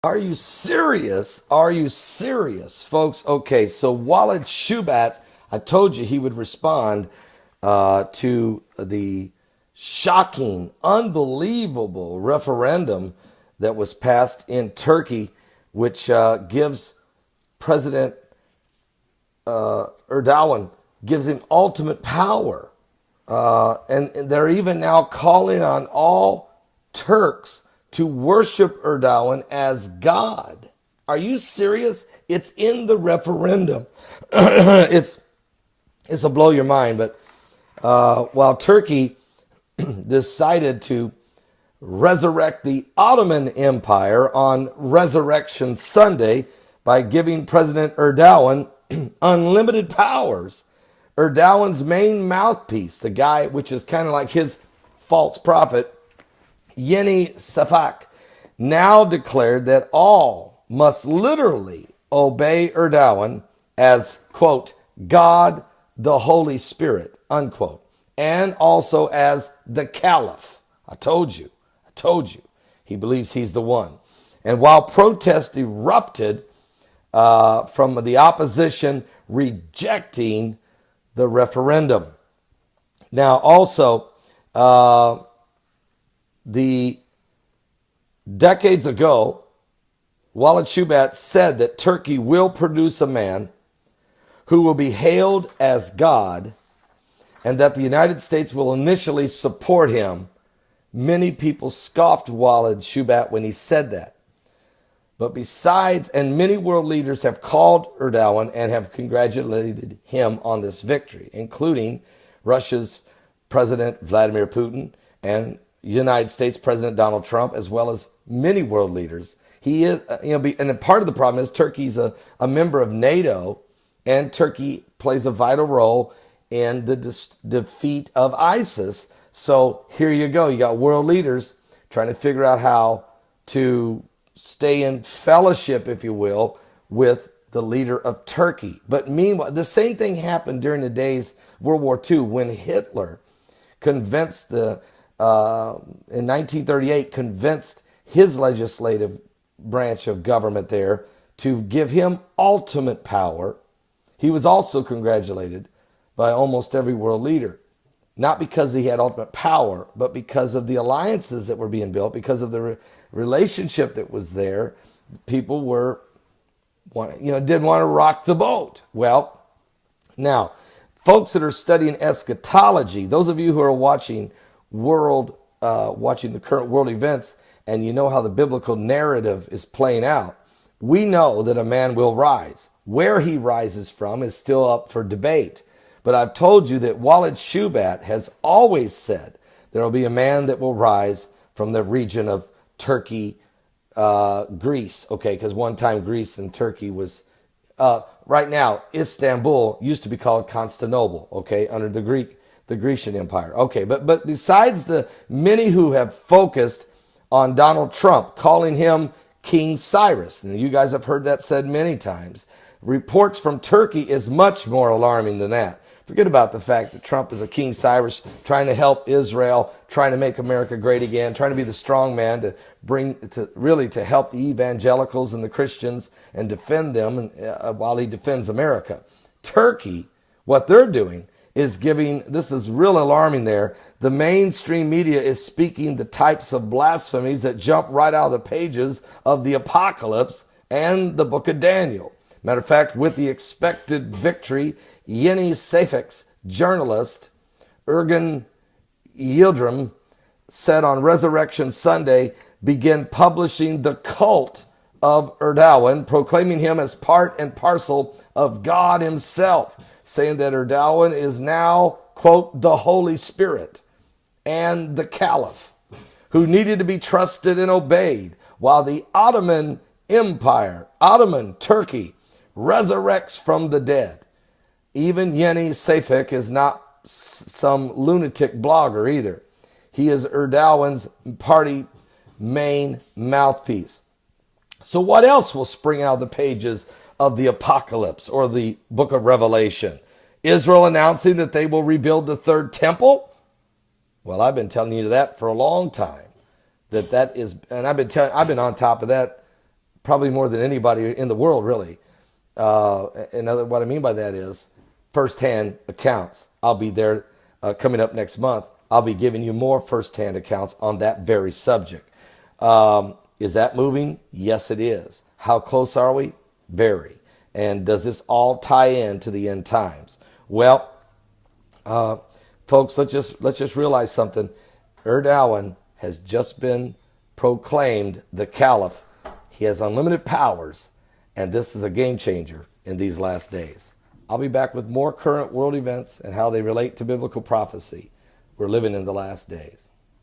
Are you serious? Are you serious, folks? Okay, so Walid Shubat, I told you he would respond to the shocking, unbelievable referendum that was passed in Turkey, which gives President Erdogan, gives him ultimate power. And they're even now calling on all Turks to worship Erdogan as God. Are you serious? It's in the referendum. It's a blow your mind, but while Turkey decided to resurrect the Ottoman Empire on Resurrection Sunday by giving President Erdogan unlimited powers, Erdogan's main mouthpiece, the guy which is kind of like his false prophet, Yeni Safak, now declared that all must literally obey Erdogan as, quote, God, the Holy Spirit, unquote, and also as the Caliph. I told you. He believes he's the one. And while protests erupted from the opposition rejecting the referendum. Now, also, the decades ago, Walid Shubat said that Turkey will produce a man who will be hailed as God and that the United States will initially support him. Many people scoffed Walid Shubat when he said that. But besides, and many world leaders have called Erdogan and have congratulated him on this victory, including Russia's President Vladimir Putin and United States President Donald Trump, as well as many world leaders. He is, and part of the problem is Turkey's a member of NATO, and Turkey plays a vital role in the defeat of ISIS. So here you go. You got world leaders trying to figure out how to stay in fellowship, if you will, with the leader of Turkey. But meanwhile, the same thing happened during the days of World War II when Hitler convinced in 1938, convinced his legislative branch of government there to give him ultimate power. He was also congratulated by almost every world leader. Not because he had ultimate power, but because of the alliances that were being built, because of the relationship that was there. People didn't want to rock the boat. Well, now, folks that are studying eschatology, those of you who are watching the current world events, and you know how the biblical narrative is playing out, we know that a man will rise. Where he rises from is still up for debate. But I've told you that Walid Shubat has always said there will be a man that will rise from the region of Turkey, Greece. Okay, because one time Greece and Turkey was, right now, Istanbul used to be called Constantinople, okay, under the Grecian Empire. Okay, but besides the many who have focused on Donald Trump, calling him King Cyrus, and you guys have heard that said many times, reports from Turkey is much more alarming than that. Forget about the fact that Trump is a King Cyrus trying to help Israel, trying to make America great again, trying to be the strong man to help the evangelicals and the Christians and defend them while he defends America. Turkey, what they're doing is this is real alarming there. The mainstream media is speaking the types of blasphemies that jump right out of the pages of the Apocalypse and the book of Daniel. Matter of fact, with the expected victory, Yeni Safak's journalist, Erdogan Yildirim, said on Resurrection Sunday, begin publishing the cult of Erdogan, proclaiming him as part and parcel of God himself, saying that Erdogan is now, quote, the Holy Spirit and the Caliph, who needed to be trusted and obeyed, while the Ottoman Empire, Ottoman Turkey, resurrects from the dead. Even Yeni Safak is not some lunatic blogger either. He is Erdogan's party main mouthpiece. So what else will spring out of the pages of the Apocalypse or the book of Revelation? Israel announcing that they will rebuild the third temple? Well, I've been telling you that for a long time. That is, and I've been on top of that probably more than anybody in the world, really. What I mean by that is firsthand accounts. I'll be there coming up next month. I'll be giving you more firsthand accounts on that very subject. Is that moving? Yes, it is. How close are we? Very. And does this all tie in to the end times? Well, folks, let's just realize something. Erdogan has just been proclaimed the Caliph. He has unlimited powers, and this is a game changer in these last days. I'll be back with more current world events and how they relate to biblical prophecy. We're living in the last days.